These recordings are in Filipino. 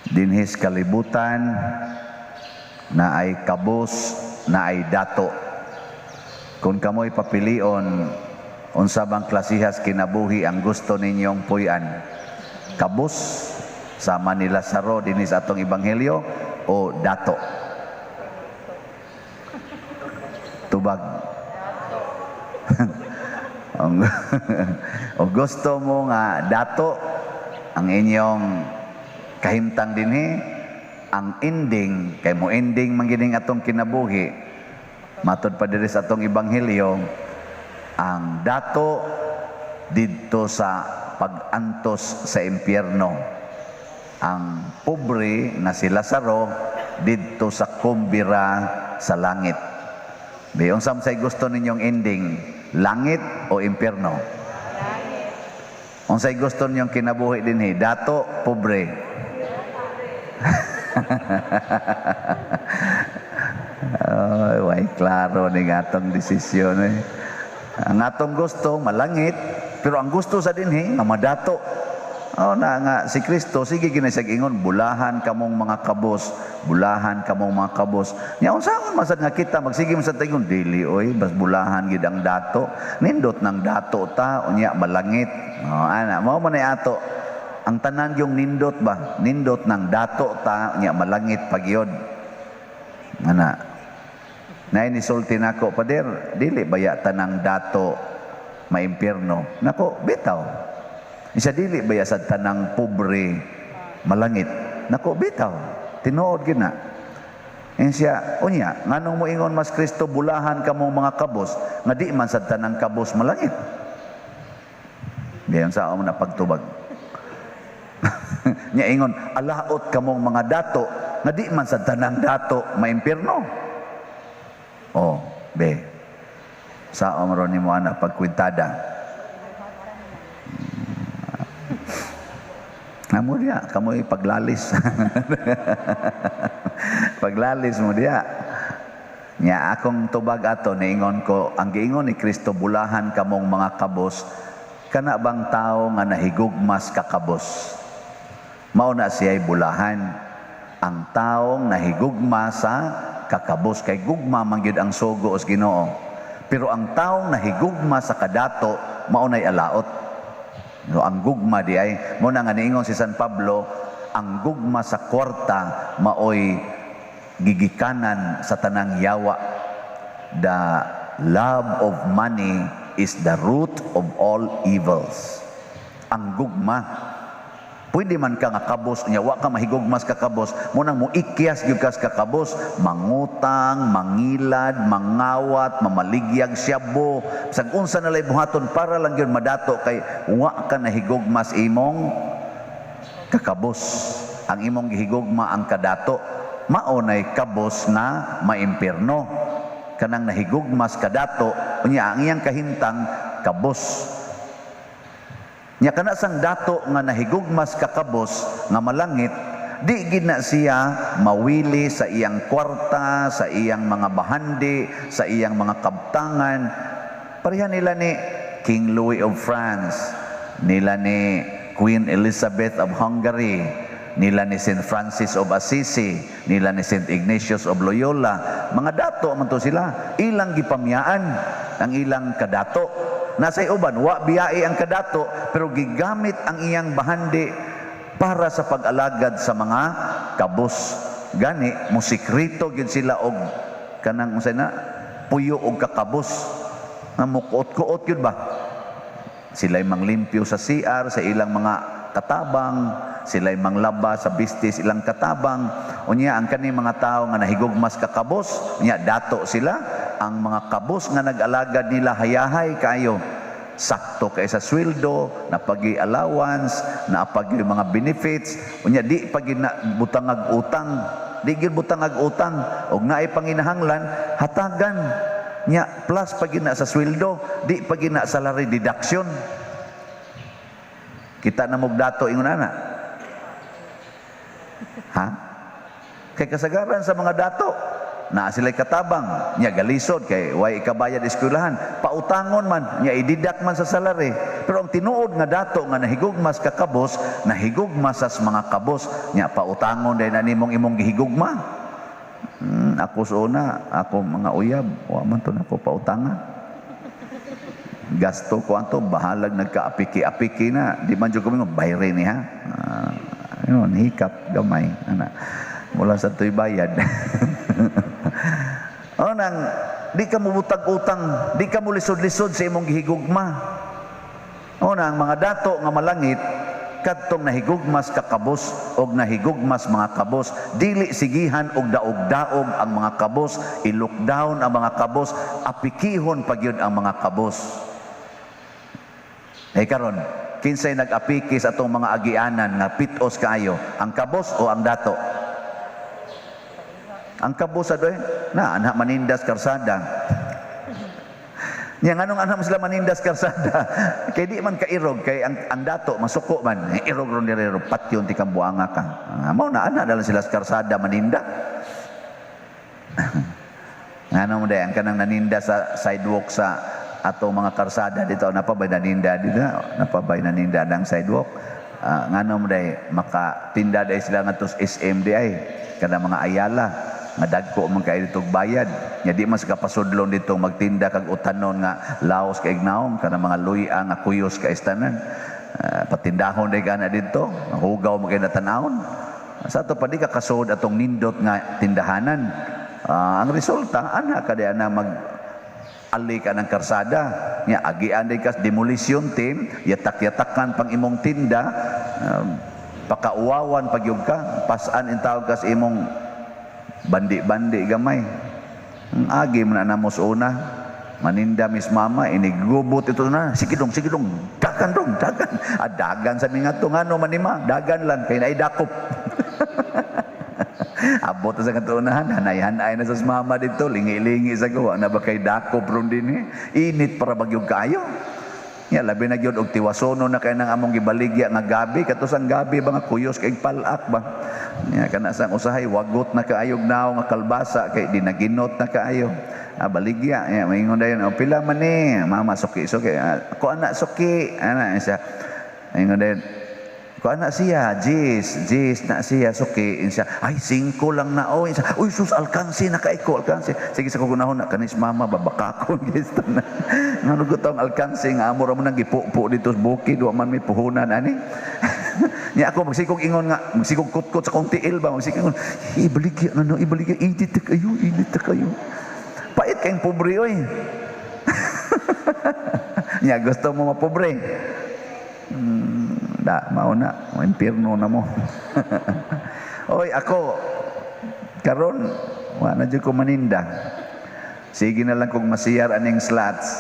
dinhis kalibutan na ay kabus na ay dato. Kung kamoy papilion unsa bang klasihas kinabuhi ang gusto ninyong puy-an, kabus sama ni Lazaro dinhis atong ebanghelyo o dato? Tubag. O gusto mo nga dato ang inyong kahimtang dinhi, ang ending kay mo ending mangining atong kinabuhi matud pa diri sa atong ebanghelyo, ang dato didto sa pag-antos sa impyerno, ang pobre na si Lazaro didto sa kumbira sa langit. Di unsam say gusto ninyong ending, langit o impyerno? Langit. Unsay gusto ninyong kinabuhi dinhi, dato, pobre? Way klaro ni atong desisyon eh. Ang atong gusto malangit, pero ang gusto sa dinhi nga madato. Na nga si Kristo sige ginasag ingon, bulahan kamong mga kabos, bulahan kamong mga kabos. Nya unsaon masad nga kita magsige man sa tayon, dili oy bas bulahan gid ang dato. Nindot ng dato ta unya malangit. Ana mao man ay ato. Ang tanan yung nindot ba? Nindot ng dato ta nya malangit pagyod. Ana. Nay nisulti nako pader, dili baya tanang dato maimpierno. Nako bitaw. Isa dili baya sa tanang pobre malangit. Nako bitaw. Tinuod gid na. Siya unya nganong mo ingon mas Kristo bulahan kamong mga kabos nga di man sa tanang kabos malangit. Diyan sa amo na pagtubag. Nya ingon alaot kamong mga dato nga di man sa tanang dato maimpierno. Oh, be. Sa omro ni mo ana pagkwintada. Amo dia kamoy paglalis. Paglalis mo dia. Nya akong tubag ato niingon ko, ang giingon ni Kristo bulahan kamong mga kabos, kana bang tao nga nahigugmas kakabos? Mao na siya'y bulahan. Ang taong nahigugma sa kakabos, kay gugma man gyud ang sugo os Ginoo. Pero ang taong nahigugma sa kadato mao nay alaot. No, ang gugma di ay mo na nga niingon si San Pablo, ang gugma sa kwarta maoy gigikanan sa tanang yawa. The love of money is the root of all evils. Ang gugma, pwede man ka nga kabos niya, wa ka mahigugmas ka kabos, munang mo ikyas gyud kas ka kabos, mangutang, mangilad, mangawat, mamaligyag syabo, bisag unsa na lay buhaton para lang gyud madato kay wa ka nahigugmas imong kakabos. Ang imong gihigugma ang kadato, mao nay kabos na maimpierno. Kanang nahigugmas kadato, unya ang iyang kahintang kabos. Nya kana sang dato nga nahigugmas kakabos nga malangit, di gid na siya mawili sa iyang kwarta, sa iyang mga bahandi, sa iyang mga kabtangan. Pareha nila ni King Louis of France, nila ni Queen Elizabeth of Hungary, nila ni Saint Francis of Assisi, nila ni Saint Ignatius of Loyola. Mga dato man to sila, ilang gipamyaan ang ilang kadato. Nasay uban, wa biyai ang kadato, pero gigamit ang iyang bahandi para sa pag-alagad sa mga kabos. Gani, musikrito gyud sila og kanang unsay na puyo og kakabos. Nga mukuot-kuot gyud ba? Sila'y manglimpyo sa CR sa ilang mga katabang, sila'y manglaba sa bistis ilang katabang. Unya ang kani mga tao nga nahigugmas kakabos, unya dato sila. Ang mga kabos nga nag-alagad nila hayahay kayo, sakto kay sa sweldo, napagi allowance, napagi mga benefits, unya di pagi na butangag utang, di gyud butangag utang, og naay panginahanglan hatagan nya plus pagi na sa sweldo, di pagi na salary deduction. Kita na mog dato ingon ana. Ha? Kay kasagaran sa mga dato na sila'y katabang, niya galisod kay way ikabayad eskwelahan, pautangon man, niya ididak man sa salary, Pero ang tinuod nga dato nga nahigugmas ka kabos, nahigugmas sa mga kabos, nya pautangon dahil na nimong imong gihigugma. Ako sa una, ako mga uyab, wa man to nako pautangan. Gasto ko anto, bahalag nagka-apiki-apiki na, di man jud ko bayre ni ha. Yun, hikap gamay ana. Mula sa tuy bayad. O nang di ka mubutag utang, di ka mo lisod-lisod sa imong gihigugma. O nang mga dato nga malangit, kadtong nahigugmas ka kabos og nahigugmas mga kabos, dili sigihan og daog-daog ang mga kabos, i-lockdown ang mga kabos, apikihon pagyud ang mga kabos. Karon, kinsay nag-apiki sa atong mga agianan nga pitos kaayo, ang kabos o ang dato? Ang kabos adoy na anak manindas karsada. Nya nganong anak sila manindas karsada? Kay di man kairog kay ang dato masuko man. Irog ron direro patyon ti kambuanga ka. Mao na anak dalan sila sa karsada maninda. Ngano mo day ang kanang naninda sa sidewalk sa ato mga karsada dito napabay naninda dito, napabay naninda ng sidewalk. Ngano mo day makatinda day sila ngadto SM di ay kada mga ayala. Nga dagko man kay ditong bayad nya di mas kapasudlon dito magtinda kag utanon nga laos kay ignaom kana mga luya nga kuyos kay istanan patindahon day kana dito hugaw mo kay natanawon sa ato pa di ka kasod atong nindot nga tindahanan ang resulta ana kada na mag ali ka ng karsada nya agian day kas demolition team yatak-yatakan pang imong tinda pakauwawan pagyud ka pasan in tawag kas imong bandi-bandi gamay. Agi man na mo una. Maninda mis mama inigubot ito na. Sige dong, dagan dong, dagan. Dagan sa mga to ngano manima, dagan lang kay naay dakop. Abot sa katunahan, hanay-hanay na sa mama dito, lingi-lingi sa gawa na ba kay dakop ron din Init para bagyog kayo. Ya labi na gyud og tiwasono na kay nang among gibaligya nga gabi katus ang gabi ba nga kuyos kay palak ba. Ya kana sang usahay wagot na kaayog naw nga kalbasa kay dinaginot na kaayo. Baligya ya maingon dayon pila man ni mama suki ako anak suki ana siya. Maingon dayon ko anak siya jis na siya suki siya ay 5 lang na siya uy sus alkansi na kay ko alkansi sige sa kugunahon na kanis mama babakakon guys tanan ngano gutong alkansi nga amo ra mo nang gipupo dito sa bukid wa man may puhunan ani nya ako magsikog ingon nga magsikog kutkot sa kong tiil ba magsikog ibaligya init ta kayo pait kayong pobre oy nya gusto mo mapobre mao na impierno na mo oy ako karon wa na jud ko maninda sige na lang kog masiyar aning slots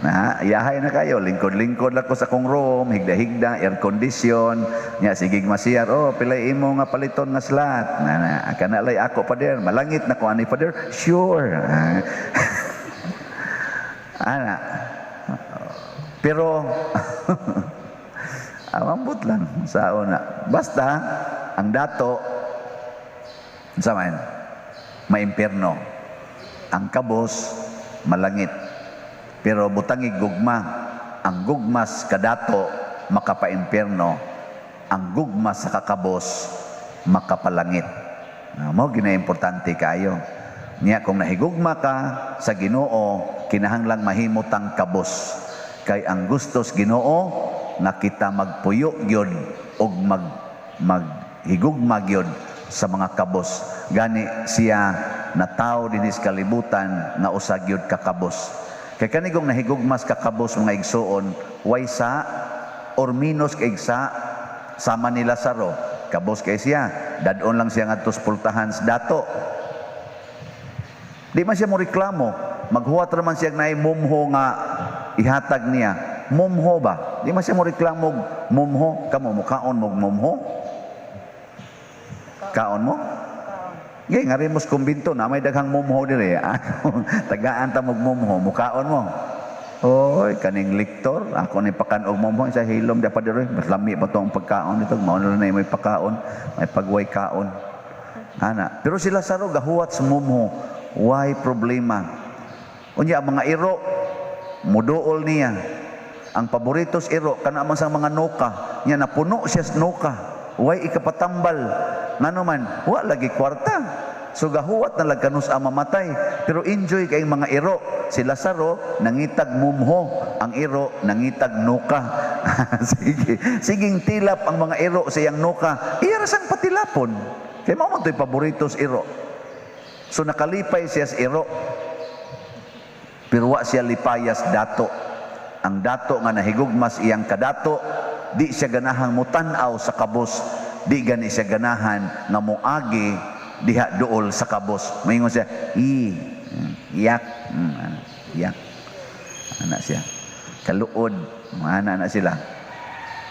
na yahay na kayo lingkod lang ko sa kong room higda air condition nya sige masiyar pilay imo nga paliton nga slot na kana lay ako pa der malangit na ko ani pa der sure ana pero amambot lang sa una. Basta, ang dato, sa man, maimpierno. Ang kabos, malangit. Pero butangig gugma. Ang gugmas kadato, makapaimpierno. Ang gugmas sa kakabos, makapalangit. Mao gina-importante kayo. Niya, kung nahigugma ka sa Ginoo, kinahanglang mahimutang kabos. Kay ang gustos Ginoo, nga kita magpuyo gyud og maghigugma gyud sa mga kabos gani siya na tao dinis kalibutan nga usa gyud ka kabos kay kanigong nahigugmas ka kabos mga igsuon way sa or minus kay sa sama ni Lazaro kabos kay siya dadon lang siya ngadto sa pultahan sa dato di man siya mo reklamo maghuwat ra man siya naay mumho nga ihatag niya mumho ba? Di man siya mo reklamo mumho. Kamo mo kaon mo mumho? Kaon mo? Ngay nga rin mo kumbinto na may daghang mumho dire. Tagaan ta mo mumho. Mukaon mo. Oy, kaning liktor. Ako ni pakanog mumho. Sa hilom dapat dire. Mas lami pa to ang pagkaon dito. Mauna na may pagkaon. May pagway kaon. Ana. Pero sila saro gahuwat sa mumho. Why problema? Unya mga iro. Muduol niya. Ang paboritos iro kana man sa mga nuka, nya napuno siya sa nuka. Way ikapatambal. Ngano man, wa lagi kwarta. So gahuwat na lagkanus ang mamatay. Pero enjoy kay mga iro. Si Lazaro nangitag mumho, ang iro nangitag nuka. Siging tilap ang mga iro sa iyang nuka. Iya rasang patilapon. Kay mao man to'y paboritos iro. So nakalipay siya sa iro. Pero wa siya lipayas dato. Ang dato nga nahigugmas iyang kadato, di siya ganahang mutanaw sa kabos, di gani siya ganahan nga moagi diha duol sa kabos. Moingon siya, iyak, iyak. Anak siya. Kaluod, mga anak sila.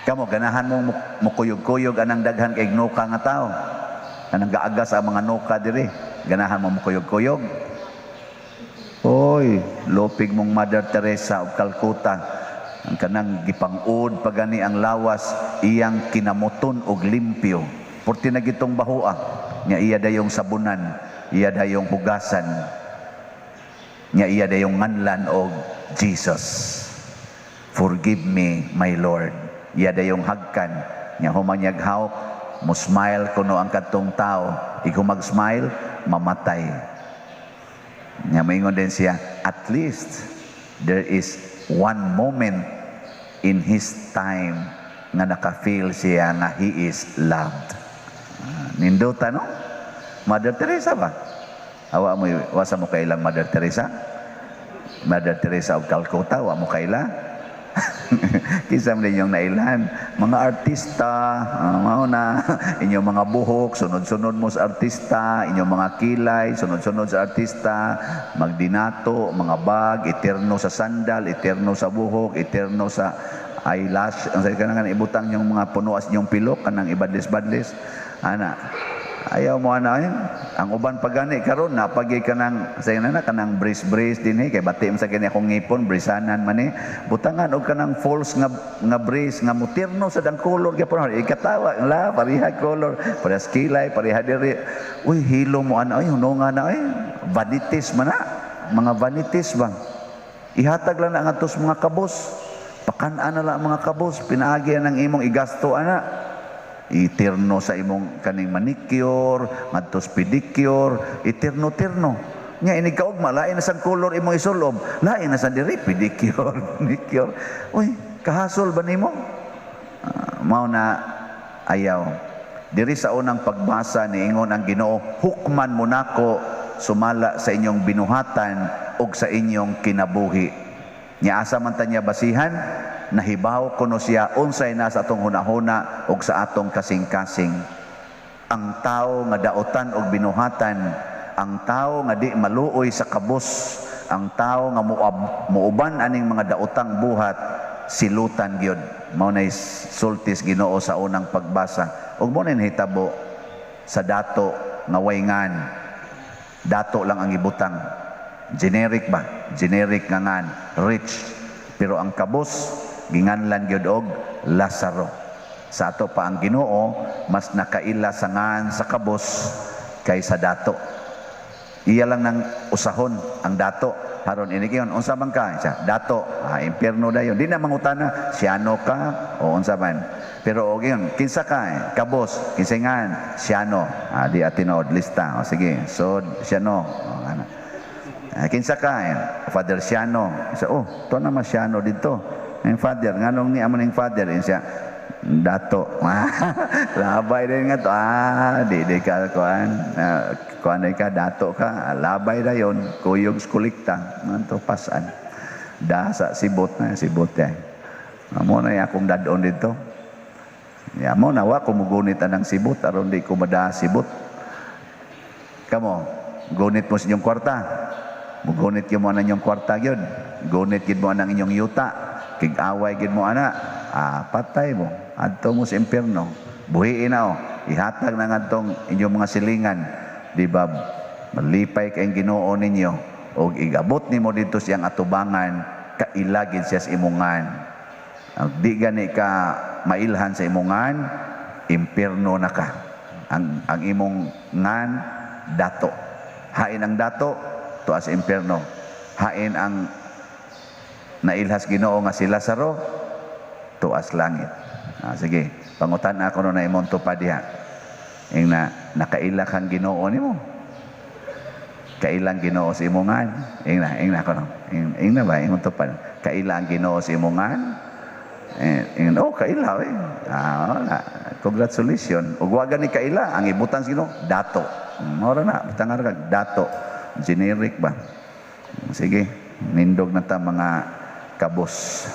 Kamo ganahan mo mukuyog-kuyog anang daghan kay nuka nga tao. Anang gaagas ang mga nuka diri. Ganahan mo mukuyog-kuyog. Oy, lopig mong Mother Teresa of Calcutta. Ang kanang gipangud pagani ang lawas, iyang kinamuton og limpyo. Porti na gitong bahua, nya iya dayong sabunan, iya dayong hugasan, nya iya dayong nganlan og Jesus. Forgive me, my Lord. Iya dayong hagkan, nya humanyag hawk, mo smile kuno ang katong tao, ikaw mag-smile, mamatay. Nga maingon din siya, at least there is one moment in his time nga naka-feel siya nga he is loved. Nindota, no? Mother Teresa ba? Awa mo, wasa mo kailang Mother Teresa? Mother Teresa of Calcutta, wa mo kaila? Kisam din yung nailan. Mga artista, mao na, inyong mga buhok, sunod-sunod mo sa artista, inyong mga kilay, sunod-sunod sa artista, magdinato, mga bag, eterno sa sandal, eterno sa buhok, eterno sa eyelash. Ang sabi ka na ibutang yung mga punuas yung pilok, kanang ibadlis-badlis. Ana, ayaw mo ana yun. Ang uban pagani karon napagi ka ng sayo na kanang brace din kay batim sa kanya akong ngipon brisanan man butangan og kanang false nga brace nga mutirno sa dang color gyapon ikatawa la pareha color parehas kilay pareha diri uy hilo mo ana ay hunonga na ay vanities man na mga vanities ba ihatag lang na atos mga kabos pakan-an na lang mga kabos pinaagi ng imong igasto ana eterno sa imong kaning manicure, ngadtos pedicure, eterno-terno. Nya ini kaugma lain na sang color imong isulob, lain na sa diri pedicure, manicure. Uy, kahasol ba nimo? Mao na ayaw. Diri sa unang pagbasa niingon ang Ginoo, hukman mo nako sumala sa inyong binuhatan ug sa inyong kinabuhi. Nya asa man ta niya basihan? Nahibaw kuno siya unsay na sa atong hunahuna ug sa atong kasing-kasing. Ang tao nga daotan og binuhatan, ang tao nga di maluoy sa kabos, ang tao nga muuban aning mga daotang buhat, silutan gyud. Mao nay sultis Ginoo sa unang pagbasa. Ug mo nay hitabo sa dato nga wayngan. Dato lang ang ibutang. Generic ba? Generic nga ngan, rich. Pero ang kabos ginganlan gyud og Lazaro. Sa ato pa ang Ginoo mas nakaila sa ngan sa kabos kaysa dato. Iya lang nang usahon ang dato. Haron inigiyon unsa man ka? Siya, dato, impierno dayon. Di na mangutana, siyano ka o unsa man. Pero og yun, kinsa ka? Kabos, kinsingan, siyano. Di atinod lista. O sige, so siyano. Kinsa ka? Father Siano. So, to na masyano dito. Yung father, nganong ni amo ning father siya dato. Labay din nga to. Di ka kuan. Kuan ka dato ka. Labay dayon kuyog skulikta. Nganto pasan. Dasa sibot na sibot ya. Amo na akong dadon dito. Ya mo na wa ko mugunit anang sibot aron di ko mada sibot. Kamo, gunit mo sa inyong kwarta. Mugunit gyud mo ana inyong kwarta gyud. Gunit gyud mo ana inyong yuta. Kig-away gid mo ana, patay mo adto mo sa impierno. Buhiin na ihatag na ngadtong inyong mga silingan, di ba? Malipay kay Ginoo ninyo og igabot nimo dito siyang atubangan, kailagid siya sa imongan. Di gani ka mailhan sa imongan, impierno na ka. Ang imong ngan dato. Hain ang dato tuas impierno. Hain ang nailhas Ginoo nga si Lazaro tuas langit. Sige, pangutan ako na imong tupad diha. Nakaila kang Ginoo nimo. Kailang Ginoo sa imongan. Ingna ko no. Ingna ba imong tupad? Kailang Ginoo sa imongan. Kaila eh. Congratulations. Ug wa gani kaila ang ibutan sa Ginoo dato. Mora na butangan kag dato. Generic ba? Sige, nindog na ta mga kabos.